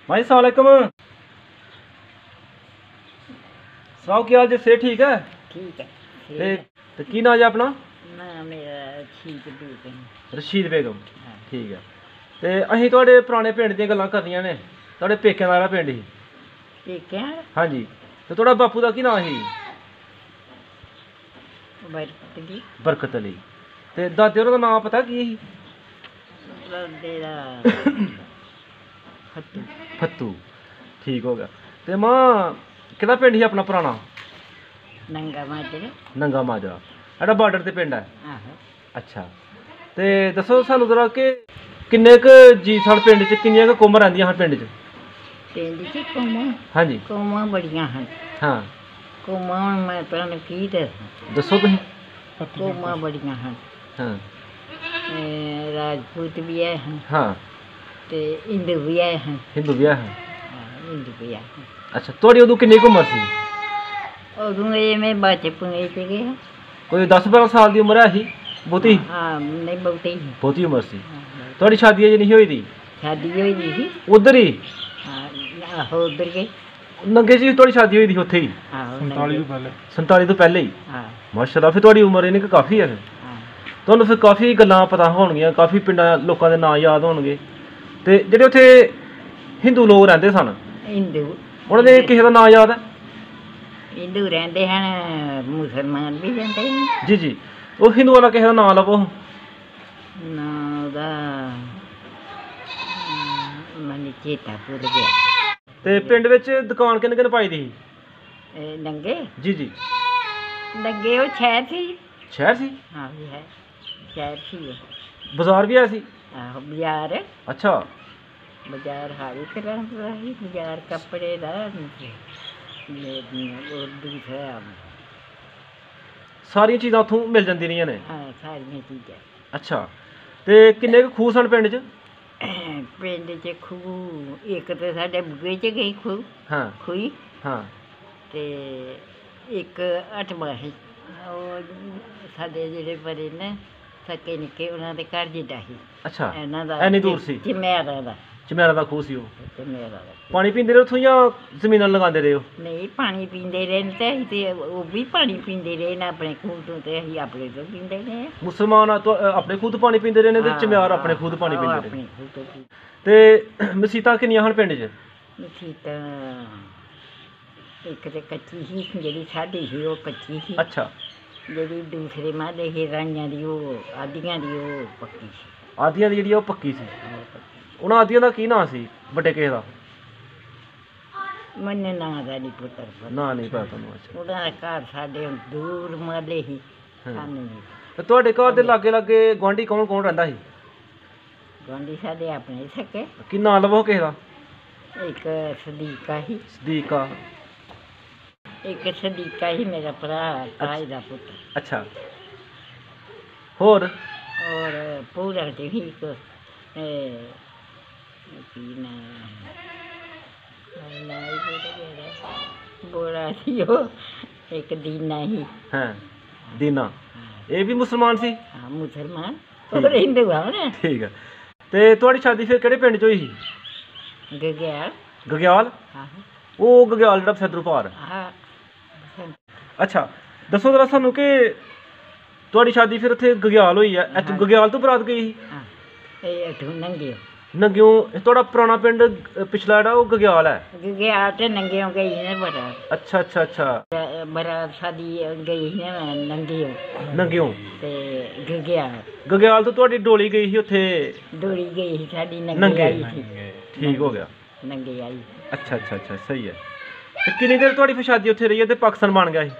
भाई अस्सलाम वालेकुम। सनाओ क्या हाल जे? सेहत ठीक है? ठीक है। ते की नाम है अपना? ना मेरा रशीद बेगम। रशीद बेगम। हाँ। ठीक है। ते असीं तुहाडे पुराने पिंड दियां गल्लां करनियां ने। तुहाडे पेकें दा जेह्ड़ा पिंड ही। ठीक है। हाँ जी। ते तुहाडा बापू दा की नाम ही? बरकत जी। बरकत अली। ते दादे होरें दा नाम पता की ही? तेरा फत्तू। फत्तू। ठीक हो गया। ते मां केह्ड़ा पिंड ही अपना पुराना? नंगा माजरे। नंगा माजरा। जेह्ड़ा बार्डर ते पिंड है। आहो। अच्छा। ते दस्सो सानू जरा कि किन्ने क जी साढ़े पिंड च किन्नियां क कौमां रैंह्दियां हियां पिंड च? पिंड च कौमां। हाँ जी। कौमां बड़ियां हन। हाँ। कौमां हुण मैं तुहानूं की दस्सां। दस्सो तुसीं। कौमां बड़ियां हन। हाँ। राजपूत भी है हन हाँ। ते हिंदू भी है हन। हिंदू भी है। हिंदू भी है। अच्छा तुहाडी उदों किन्नी क उमर सी? उदों में बचपन च गए। कोई 10-12 साल दी उमर है ही? बहुती? हाँ नहीं बहुती ही। बहुती उमर सी। तुहाडी शादी अजे नहीं होई दी? शादी होई दी ही। उद्धर ही? आहो उद्धर गए। नंगे च तुहाडी शादी होई दी उत्थे ही? 47 तो पहले ही? माशाअल्लाह। फिर तुहाडी उमर इन्नी काफ़ी है फिर। तुहानूं फिर काफ़ी गल्लां पता होणगियां, काफ़ी पिंडां लोकां दे नां याद होणगे। ते जेह्ड़े उत्थे हिंदू लोग रैंह्दे सन, हिंदू उन्हां दे किसे दा नां याद है? हिंदू रैंह्दे हन, मुसलमान भी रैंह्दे हन। जी जी। ओह् हिंदुआं दा किसे दा नां लवो। नां ओह्दा मैनूं चेता भुल गया। ते पिंड विच दुकान किन्ने किन्ने पाई दी ही? नंगे जी जी। नंगे ओह् शहर सी। शहर सी? हाँ भी है, शहर सी है। बाजार भी है सी? आहो बाजार। अच्छा। बाजार हर एक तरह दा ही बाजार कपड़े दा और दूसरा। सारियां चीज़ां उत्थों मिल जांदियां रहियां ने? हाँ सारियां चीज़ां। अच्छा। ते किन्ने क खूह् सन पिंड च? पिंड च खूह् इक ते साढ़े बुए च गई खूह्। हाँ। खूही। हाँ। ते इक हटवा ही। ओह् साढ़े जेह्ड़े बड़े न सक्के निक्के उन्हां दे घर जिड्डा ही। अच्छा। इन्हां दा ऐनी दूर सी? चमैरा दा। चमैरा दा खूह् सी ओह्? चमैरा दा। पानी पींदे रेह् उत्थों जां जमीनां लगांदे रेह् हो? नहीं पानी पींदे रेह् न ते असीं ते ओह् भी पानी पींदे रेह् न अपने खूह् तों ते असीं अपने तो पींदे रेह्। मुसलमान अपने खुद पानी पींदे रेह् ने ते चमैर अपने खुद पानी पींदे रेह्। अपने खूह् तो पी। ते मसीतां किन्नियां हन पिंड च? मसीतां इक ते कच्ची ही, जेह्ड़ी साढ़ी ही ओह् कच्ची ही। अच्छा। जेह्ड़ी दूसरे म्हल्ले ही राइयां दी ओह् आदियां दी ओह् पक्की सी। आदियां दी जेह्ड़ी ओह् पक्की सी। उ'नां आदियां दा की नांऽ सी बड्डे किसे दा? मैनूं नांऽ दा निं पुत्तर पता। नांऽ नहीं पता तुहानूं? अच्छा। उ'नां दा घर साढ़े दूर म्हल्ले ही। हाँ। सानूं नहीं। ते तुहाडे घर दे लागे लागे गुआंढी कौन कौन रैंह्दा ही? गुआंढी साढ़े अपने सक्के। की नांऽ लभो किसे दा? इक सदीका ही। सदीका। इक सदीका ही मेरा भरा ताए दा पुत्तर। अच्छा। होर? और पूरा च ही इक की नांऽ नांऽ ही भुल्ल गेदा। बोड़ा सी ओह् इक दीना ही। हैं दीना। एह् भी मुसलमान सी? हाँ मुसलमान। होर हिंदू हन। ठीक है। ते तुहाडी शादी फिर केह्ड़े पिंड च होई ही? गगेयाल। गगेयाल? आहो। ओह् गगेयाल जेह्ड़ा फैदरू पार? हाँ। अच्छा। दस्सो जरा सानूं कि तुहाडी शादी फिर उत्थे गगेयाल होई है। इत्थूं गगेयाल तो बरात गई ही? हाँ एह् अठूं नंगे। नंगेओं तुहाडा पुराना पिंड पिछला जेह्ड़ा ओह् गगेयाल है? गगेयाल ते नंगेओं गई ही ना बरात। अच्छा अच्छा अच्छा। बरात साडी गई ही ना नंगेओं। नंगेओं ते गगेयाल। गगेयाल तो तुहाडी डोली गई ही उत्थे? डोली गई ही साडी नंगे नंगे। आई थी। ठीक हो गया। नंगे आई। अच्छा अच्छा अच्छा सही है। ते किन्नी देर तुहाडी फिर शादी उत्थे रही है ते पाकिस्तान बन गया ही?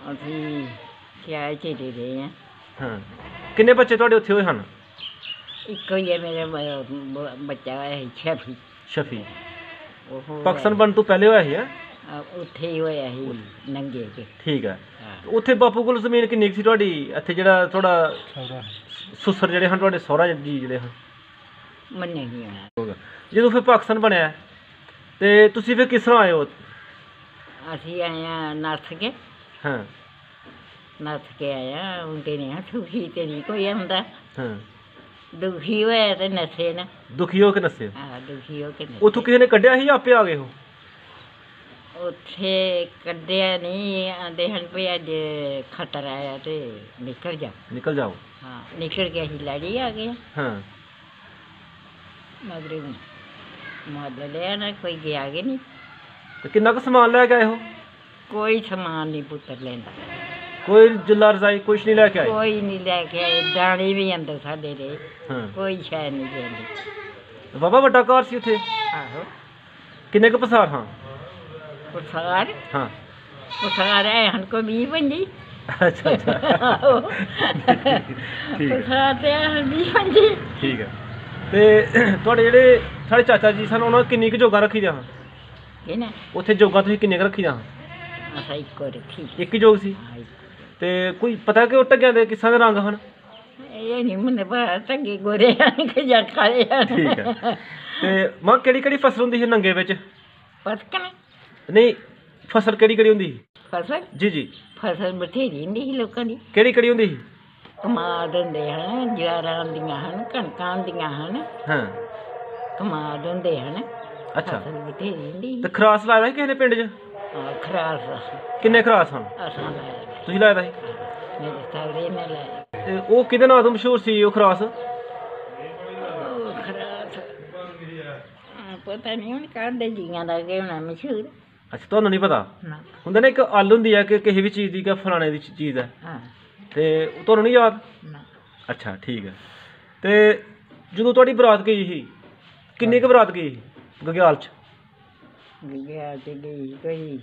ਅਸੀਂ ਕਿਰਾਏ 'ਚ ਦੇ ਰਹੇ ਹਾਂ। ਹਾਂ। ਕਿੰਨੇ ਬੱਚੇ ਤੁਹਾਡੇ ਉੱਥੇ ਹੋਏ ਹਨ? ਇੱਕੋ ਹੀ ਹੈ ਮੇਰਾ ਬੱਚਾ ਹੋਇਆ ਸੀ ਸ਼ਫੀ। ਸ਼ਫੀ। ਉਹ ਪਾਕਿਸਤਾਨ ਬਣਨ ਤੋਂ ਪਹਿਲੇ ਹੋਇਆ ਸੀ? ਹੈ ਉੱਥੇ ਹੀ ਹੋਇਆ ਸੀ ਨੰਗੇ 'ਚ। ਠੀਕ ਹੈ। ਉੱਥੇ ਬਾਪੂ ਕੋਲ ਜ਼ਮੀਨ ਕਿੰਨੀ ਕੁ ਸੀ ਤੁਹਾਡੀ? ਇੱਥੇ ਜਿਹੜਾ ਤੁਹਾਡਾ ਸੁਸਰ ਜਿਹੜੇ ਹਨ ਤੁਹਾਡੇ ਸਹੁਰਾ ਜੀ ਜਿਹੜੇ ਹਨ? ਮੰਨੇ ਨਹੀਂ ਆਇਆ। ਜਦੋਂ ਫਿਰ ਪਾਕਿਸਤਾਨ ਬਣਿਆ ਤੇ ਤੁਸੀਂ ਫਿਰ ਕਿਸ ਤਰ੍ਹਾਂ ਆਏ ਹੋ? ਅਸੀਂ ਆਏ ਹਾਂ ਨੱਠ ਕੇ। ਹਾਂ। ਨੱਠ ਕੇ ਆਇਆ ਹੁੰਦੇ ਨੇ ਸੁਖੀ ਤੇ ਨਹੀਂ ਕੋਈ ਆਉਂਦਾ। ਹਾਂ। ਦੁਖੀ ਹੋਇਆ ਤੇ ਨੱਸੇ ਨਾ। ਦੁਖੀ ਹੋ ਕੇ ਨੱਸੇ? ਹਾਂ ਕਰਦੇ ਸੀ ਉਹ ਕਿੰਨੇ ਉੱਥੋਂ ਕਿਸੇ ਨੇ ਕੱਢਿਆ ਸੀ ਜਾਂ ਆਪੇ ਆ ਗਏ ਉਹ? ਉੱਥੇ ਕੱਢਿਆ ਨਹੀਂ, ਆਂਦੇ ਹਨ ਵੀ ਅੱਜ ਖਤਰਾ ਆਇਆ ਤੇ ਨਿਕਲ ਜਾਓ। ਹਾਂ, ਨਿਕਲ ਕੇ ਅਸੀਂ ਲੜੀ ਆ ਗਏ। ਹਾਂ, ਮਗਰ ਮੁਹੱਲਾ ਲਿਆ ਨਾ, ਕੋਈ ਗਿਆ ਗੇ ਨਹੀਂ। ਤੇ ਕਿੰਨਾ ਕੁ ਸਮਾਨ ਲੈ ਕੇ ਆਏ ਹੋ? ਕੋਈ ਸਮਾਨ ਨਹੀਂ ਪੁੱਤਰ ਲੈਂਦਾ, ਕੋਈ ਜੁੱਲਾ ਰਜ਼ਾਈ ਕੁਛ ਨਹੀਂ ਲੈ ਕੇ ਆਏ? ਕੋਈ ਨਹੀਂ ਲੈ ਕੇ ਆਏ। ਦਾਣੇ ਵੀ ਅੰਦਰ ਸਾਡੇ ਦੇ, ਹਾਂ, ਕੋਈ ਸ਼ੈ ਨਹੀਂ ਲੈਂਦੀ। ਬਾਬਾ ਵੱਡਾ ਘਰ ਸੀ ਉੱਥੇ? ਆਹੋ, ਕਿੰਨੇ ਕੁ ਪਸਾਰ? ਹਾਂ ਪੁਸਾਰ ਹਾਂ, ਪੁਸਾਰ ਹੈ ਹਨ ਕੋ 20 ਬੰਦੀ। ਅੱਛਾ ਅੱਛਾ, ਠੀਕ ਹੈ ਪੁਸਾਰ ਤੇ 20 ਬੰਦੀ। ਠੀਕ ਹੈ। ਤੇ ਤੁਹਾਡੇ ਜਿਹੜੇ ਸਾਡੇ ਚਾਚਾ ਜੀ ਸਨ, ਉਹਨਾਂ ਕਿੰਨੀ ਕੁ ਜੋਗਾਂ ਰੱਖੀ ਦੀਆਂ? ਕਿਹਨੇ ਉੱਥੇ ਜੋਗਾਂ ਤੁਸੀਂ ਕਿੰਨੇ ਕੁ ਰੱਖੀ ਦੀਆਂ? ਅਸਾਂ ਇੱਕੋ ਰੱਖੀ। ਇੱਕ ਹੀ ਜੋਗ ਸੀ? ਤੇ ਕੋਈ ਪਤਾ ਕਿ ਉਹ ਟੱਗਿਆਂ ਦੇ ਕਿਸਾਂ ਦੇ ਰੰਗ ਹਨ? ਇਹ ਨਹੀਂ ਮੈਨੂੰ ਪਤਾ, ਟੰਗੇ ਗੋਰੇ ਹਨ ਕਿ ਜਾਂ ਕਾਲੇ ਹਨ। ਠੀਕ ਹੈ। ਤੇ ਮਾਂ ਕਿਹੜੀ ਕਿਹੜੀ ਫਸਲ ਹੁੰਦੀ ਸੀ ਨੰਗੇ ਵਿੱਚ? ਪਤਕਣ ਨਹੀਂ, ਫਸਲ ਕਿਹੜੀ ਕਿਹੜੀ ਹੁੰਦੀ ਸੀ? ਫਸਲ ਜੀ ਜੀ, ਫਸਲ ਬਥੇਰੀ ਹੁੰਦੀ ਸੀ ਲੋਕਾਂ ਦੀ। ਕਿਹੜੀ ਕਿਹੜੀ ਹੁੰਦੀ ਸੀ? ਕਮਾਦ ਹੁੰਦੇ ਹਨ, ਜਵਾਰਾਂ ਹੁੰਦੀਆਂ ਹਨ, ਕਣਕਾਂ ਹੁੰਦੀਆਂ ਹਨ। ਹਾਂ, ਕਮਾਦ ਹੁੰਦੇ ਹਨ। ਅੱਛਾ। ਫਸਲ ਬਥੇਰੀ ਹੁੰਦੀ ਤੇ ਖਰਾਸ ਲਾਇਆ ਸੀ ਕਿਸੇ ਨੇ ਪਿੰਡ 'ਚ? ਖਰਾਸ ਕਿੰਨੇ ਖਰਾਸ ਹਨ? ਅਸਾਂ ਲਾਇਆ, ਤੁਸੀਂ ਲਾਇਆ ਸੀ? ਮੇਰੇ ਸਹੁਰੇ ਨੇ ਲਾਇਆ। ਤੇ ਉਹ ਕਿਹਦੇ ਨਾਂ ਤੋਂ ਮਸ਼ਹੂਰ ਸੀ ਉਹ ਖਰਾਸ? ਉਹ ਖਰਾਸ ਪਤਾ ਨਹੀਂ ਹੁਣ ਕਾਹਦੇ ਜੀਆਂ ਦਾ ਕਿ ਹੋਣਾ ਮਸ਼ਹੂਰ। ਅੱਛਾ, ਤੁਹਾਨੂੰ ਨਹੀਂ ਪਤਾ? ਨਾ ਹੁੰਦਾ ਨਾ ਇੱਕ ਅੱਲ ਹੁੰਦੀ ਹੈ ਕਿ ਕਿਸੇ ਵੀ ਚੀਜ਼ ਦੀ ਕਿ ਫਲਾਣੇ ਦੀ ਚੀਜ਼ ਹੈ, ਹਾਂ ਤੇ ਉਹ ਤੁਹਾਨੂੰ ਨਹੀਂ ਯਾਦ? ਨਾ। ਅੱਛਾ, ਠੀਕ ਹੈ। ਤੇ ਜਦੋਂ ਤੁਹਾਡੀ ਬਰਾਤ ਗਈ ਸੀ, ਕਿੰਨੀ ਕੁ ਬਰਾਤ ਗਈ ਗਗਿਆਲ 'ਚ? ਗਿਆ ਤੇ ਗਈ ਕੋਈ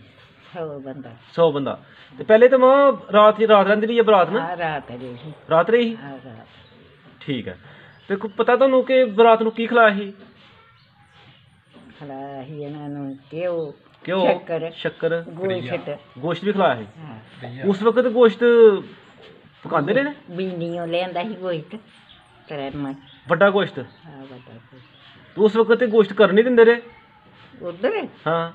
100 ਬੰਦਾ। 100 ਬੰਦਾ। ਤੇ ਪਹਿਲੇ ਤਾਂ ਮਾਂ ਰਾਤ ਰਹਿੰਦੀ ਰਹੀ ਹੈ ਬਰਾਤ ਨਾ? ਹਾਂ, ਰਾਤ ਰਹੀ ਸੀ। ਰਾਤ ਰਹੀ ਸੀ? ਹਾਂ, ਰਾਤ। ਠੀਕ ਹੈ। ਤੇ ਕੋਈ ਪਤਾ ਤੁਹਾਨੂੰ ਕਿ ਬਰਾਤ ਨੂੰ ਕੀ ਖਿਲਾਇਆ ਸੀ? ਖਲਾਇਆ ਸੀ ਇਹਨਾਂ ਨੂੰ ਘਿਓ, ਘਿਓ, ਸ਼ੱਕਰ, ਗੋਸ਼ਤ ਵੀ ਖਿਲਾਇਆ ਸੀ? ਹਾਂ। ਉਸ ਵਕਤ ਗੋਸ਼ਤ ਪਕਾਉਂਦੇ ਰਹੇ ਨੇ? ਬੀਨੀਓ ਲਿਆਂਦਾ ਸੀ ਗੋਸ਼ਤ ਤਰਮਾ। ਵੱਡਾ ਗੋਸ਼ਤ? ਹਾਂ, ਵੱਡਾ ਗੋਸ਼ਤ। ਤੇ ਉਸ ਵਕਤ ਤੇ ਗੋਸ਼ਤ ਕਰ ਨਹੀਂ ਦਿੰਦੇ ਰਹੇ? ਉਧਰ ਹਾਂ,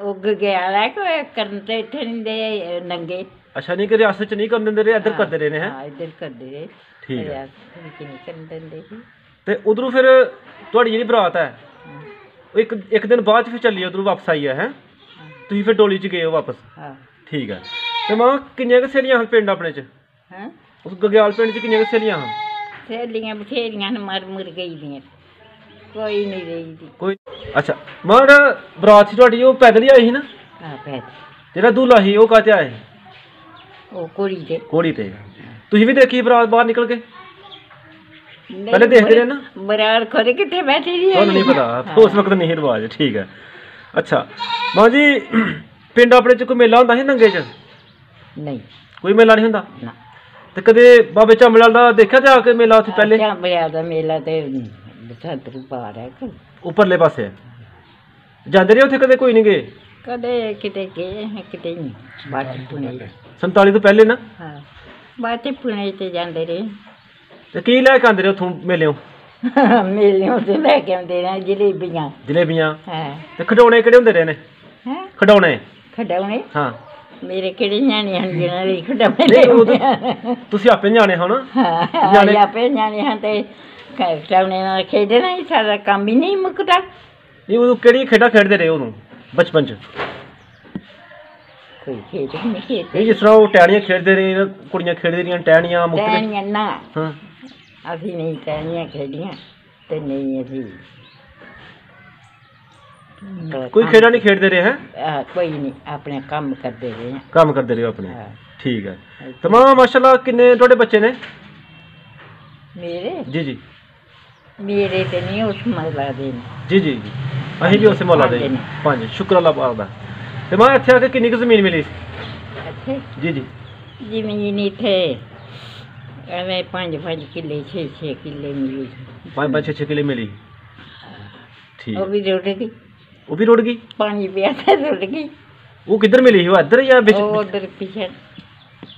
ਉੱਗ ਗਿਆ ਲੈ ਕੋਈ ਕਰਨ ਤੇ ਇੱਥੇ ਨਹੀਂ ਦੇ ਨੰਗੇ। ਅੱਛਾ, ਨਹੀਂ ਕਿ ਰਿਆਸਤ 'ਚ ਨਹੀਂ ਕਰਨ ਦਿੰਦੇ ਰਹੇ, ਇੱਧਰ ਕਰਦੇ ਰਹੇ ਨੇ? ਹੈ, ਹਾਂ, ਇੱਧਰ ਕਰਦੇ ਰਹੇ। ਠੀਕ ਹੈ। ਰਿਆਸਤ ਵਿੱਚ ਨਹੀਂ ਕਰਨ ਦਿੰਦੇ ਸੀ। ਤੇ ਉਧਰੋਂ ਫਿਰ ਤੁਹਾਡੀ ਜਿਹੜੀ ਬਰਾਤ ਹੈ ਉਹ ਇੱਕ ਦਿਨ ਬਾਅਦ 'ਚ ਫਿਰ ਚੱਲੀ ਉਧਰੋਂ ਵਾਪਸ ਆਈ ਹੈ? ਤੁਸੀਂ ਫਿਰ ਡੋਲੀ 'ਚ ਗਏ ਹੋ ਵਾਪਸ? ਹਾਂ। ਠੀਕ ਹੈ। ਤੇ ਮਾਂ ਕਿੰਨੀਆਂ ਕੁ ਸਹੇਲੀਆਂ ਹਨ ਪਿੰਡ ਆਪਣੇ 'ਚ? ਹਾਂ, ਉਸ ਗਗਿਆਲ ਪਿੰਡ 'ਚ ਕਿੰਨੀਆਂ ਕੁ ਸਹੇਲੀਆਂ ਹਨ? ਸਹੇਲੀਆਂ ਬਥੇਰੀਆਂ ਨੇ, ਮਰ ਮੁਰ ਗਈ ਦੀਆਂ, ਕੋਈ ਨਹੀਂ ਰਹੀ ਦੀ। ਕੋਈ? ਅੱਛਾ ਮਾਂ, ਜਿਹੜਾ ਬਰਾਤ ਸੀ ਤੁਹਾਡੀ ਉਹ ਪੈਦਲ ਹੀ ਆਈ ਸੀ ਨਾ? ਹਾਂ, ਪੈਸੇ ਜਿਹੜਾ ਦੂल्हा ਸੀ ਉਹ ਕਾਹਤੇ ਆਏ? ਉਹ ਕੁੜੀ ਤੇ। ਘੋੜੀ ਤੇ। ਤੁਸੀਂ ਵੀ ਦੇਖੀ ਬਰਾਤ ਬਾਹਰ ਨਿਕਲ ਕੇ? ਪਹਿਲੇ ਦੇਖਦੇ ਰਹੇ ਨਾ? ਬਰਾਤ ਖੜੇ ਕਿੱਥੇ ਬੈਠੀ ਸੀ? ਤੁਹਾਨੂੰ ਨਹੀਂ ਪਤਾ? ਉਸ ਵਕਤ ਨਹੀਂ ਰਿਵਾਜ। ਠੀਕ ਹੈ। ਅੱਛਾ ਮਾਂ ਜੀ, ਪਿੰਡ ਆਪਣੇ 'ਚ ਕੋਈ ਮੇਲਾ ਹੁੰਦਾ ਸੀ ਨੰਗੇ 'ਚ? ਨਹੀਂ, ਕੋਈ ਮੇਲਾ ਨਹੀਂ ਹੁੰਦਾ? ਨਾ। ਤੇ ਕਦੇ ਬਾਬੇ ਝੰਬਲਾਲ ਦਾ ਦੇਖਿਆ ਜਾ ਕੇ ਮੇਲਾ ਉੱਥੇ ਪਹਿਲੇ? ਝਾਂਬਲਿਆਂ ਦਾ ਮੇਲਾ ਤੇ ਬਸੰਤਰੂ ਪਾਰ ਹੈ। ਉੱਪਰਲੇ ਪਾਸੇ ਜਾਂਦੇ ਰਹੇ ਉੱਥੇ? ਕਦੇ ਕੋਈ ਨਹੀਂ ਗਏ? ਕਦੇ ਕਿਤੇ ਗਏ ਹਾਂ, ਕਿਤੇ ਨਹੀਂ। ਬਾਅਦ ਪੁਣੇ। 47 ਤੋਂ ਪਹਿਲੇ ਨਾ? ਹਾਂ, ਬਾਅਦ ਪੁਣੇ ਤੇ ਜਾਂਦੇ ਰਹੇ। ਤੇ ਕੀ ਲੈ ਕੇ ਆਉਂਦੇ ਰਹੇ ਉੱਥੋਂ ਮੇਲਿਓ? ਮੇਲਿਓਂ ਤੇ ਲੈ ਕੇ ਆਉਂਦੇ ਨੇ ਜਲੇਬੀਆਂ। ਜਲੇਬੀਆਂ? ਹਾਂ। ਤੇ ਖਿਡੌਣੇ ਕਿਹੜੇ ਹੁੰਦੇ ਰਹੇ ਨੇ? ਹੈਂ? ਖਿਡੌਣੇ? ਖਿਡੌਣੇ? ਹਾਂ। ਮੇਰੇ ਕਿਹੜੇ ਨਿਆਣੇ ਹਨ ਜਿਹਨਾਂ ਦੇ ਖਿਡੌਣੇ ਨਹੀਂ, ਲੈਣੇ? ਤੁਸੀਂ ਆਪੇ ਨਿਆਣੇ ਹੋ ਨਾ? ਹਾਂ, ਨਿਆਣੇ ਆਪੇ ਨਿਆਣੇ ਹਨ ਤੇ ਖਿਡੌਣੇ ਨਾਲ ਖੇਡਣਾ ਹੀ ਸਾਡਾ ਕੰਮ ਹੀ ਨਹੀਂ ਮੁੱਕਦਾ। ਨਹੀਂ, ਉਦੋਂ ਕਿਹੜੀ ਖੇਡਾਂ ਖੇਡਦੇ ਰਹੇ ਉਦੋਂ ਬਚਪਨ 'ਚ? ਕੋਈ ਖੇਡ ਨਹੀਂ ਖੇਡਦੇ। ਨਹੀਂ, ਜਿਸ ਤਰ੍ਹਾਂ ਉਹ ਟਹਿਣੀਆਂ ਖੇਡਦੇ ਰਹੇ, ਕੁੜੀਆਂ ਖੇਡਦੇ ਰਹੀਆਂ ਟਹਿਣੀਆਂ ਮੁੱਕਦੇ? ਟਹਿਣੀਆਂ ਨਾ, ਹਾਂ। ਅਸੀਂ ਨਹੀਂ ਟਹਿਣੀਆਂ ਖੇਡੀਆਂ ਤੇ ਨਹੀਂ ਅਸੀਂ ਕੋਈ ਖੇਡਾਂ ਨਹੀਂ ਖੇਡਦੇ ਰਹੇ? ਹੈ, ਕੋਈ ਨਹੀਂ, ਆਪਣੇ ਕੰਮ ਕਰਦੇ ਰਹੇ ਹਾਂ। ਕੰਮ ਕਰਦੇ ਰਹੇ ਆਪਣੇ? ਹਾਂ। ਠੀਕ ਹੈ। ਤੇ ਮਾਂ ਮਾਸ਼ਾਅੱਲਾ ਕਿੰਨੇ ਤੁਹਾਡੇ ਬੱਚੇ ਨੇ? ਮੇਰੇ ਜੀ ਜੀ ਮੇਰੇ ਤੇ ਨਹੀਂ ਉਸ ਮਜ਼ਲਾ ਦੇ ਨੇ। ਜੀ ਜੀ ਜੀ, ਅਸੀਂ ਵੀ ਉਸੇ ਮੌਲਾ ਦੇ 5। ਸ਼ੁਕਰ ਅੱਲਾਹ ਪਾਕ ਦਾ। ਤੇ ਮਾਂ ਇੱਥੇ ਆ ਕੇ ਕਿੰਨੀ ਕੁ ਜ਼ਮੀਨ ਮਿਲੀ ਸੀ? ਅੱਛਾ ਜੀ ਜੀ। ਜ਼ਮੀਨ ਇੱਥੇ ਐਵੇਂ 5 ਕਿੱਲੇ 6 ਕਿੱਲੇ ਮਿਲੀ। 5 6 ਕਿੱਲੇ ਮਿਲੀ? ਠੀਕ। ਉਹ ਵੀ ਰੁੜ ਗਈ। ਉਹ ਵੀ ਰੁੜ ਗਈ? ਪਾਣੀ ਪਿਆ ਤੇ ਰੁੜ ਗਈ। ਉਹ ਕਿੱਧਰ ਮਿਲੀ ਸੀ? ਉਹ ਇੱਧਰ ਜਾਂ ਵਿੱਚ? ਉਹ ਉਧਰ ਪਿੱਛੇ।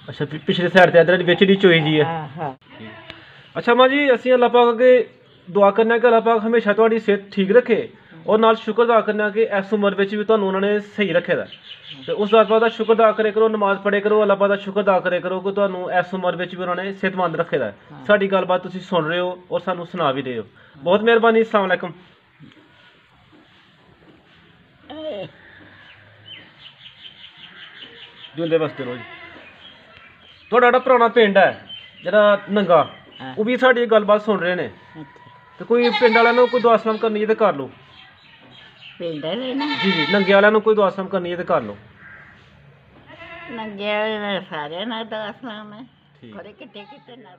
ਅੱਛਾ, ਪਿਛਲੇ ਸਾਈਡ ਤੇ ਇੱਧਰ ਵਿੱਚ ਦੀ ਚੋਈ ਜੀ ਹੈ? ਹਾਂ ਹਾਂ। ਅੱਛਾ ਮਾਂ ਜੀ, ਅਸੀਂ ਅੱਲਾਹ ਪਾਕ ਅੱਗੇ ਦੁਆ ਕਰਨਾ ਕਿ ਅੱਲਾਹ ਪਾਕ ਹਮੇਸ਼ਾ ਤੁਹਾਡੀ ਸਿਹਤ ਠੀਕ ਰੱਖੇ और नाल शुक्र अदा करना कि इस उम्र में भी तुहानू उन्होंने सही रखे दा ते उस अल्लाह दा शुक्र अदा करे करो नमाज पढ़े करो अल्लाह पाक दा शुक्र अदा करे करो कि तुहानू इस उम्र में भी उन्होंने सेहतमंद रखे दा साडी गलबात तुसीं सुन रहे हो और सानू सुना भी रहे हो बहुत मेहरबानी अस्सलाम वालेकुम जिंदे बसते रहो जी थोड़ा जेह्ड़ा पुराना पिंड है जेह्ड़ा नंगा वो भी साडी गलबात सुन रहे ने ते कोई पिंड वालियां नूं कोई दुआ सलाम करनी है ते कर लो ਪਿੰਡ ਵਾਲੇ ਨਾ जी जी नंगे वालियां नूं कोई दुआ सलाम करनी है ते कर लो ਨੰਗੇ ਵਾਲੇ ਨਾਲ ਸਾਰਿਆਂ ਨਾਲ ਦਾਸ ਨਾਮ ਹੈ ਬੜੇ ਕਿਤੇ ਕਿਤੇ ਨਾ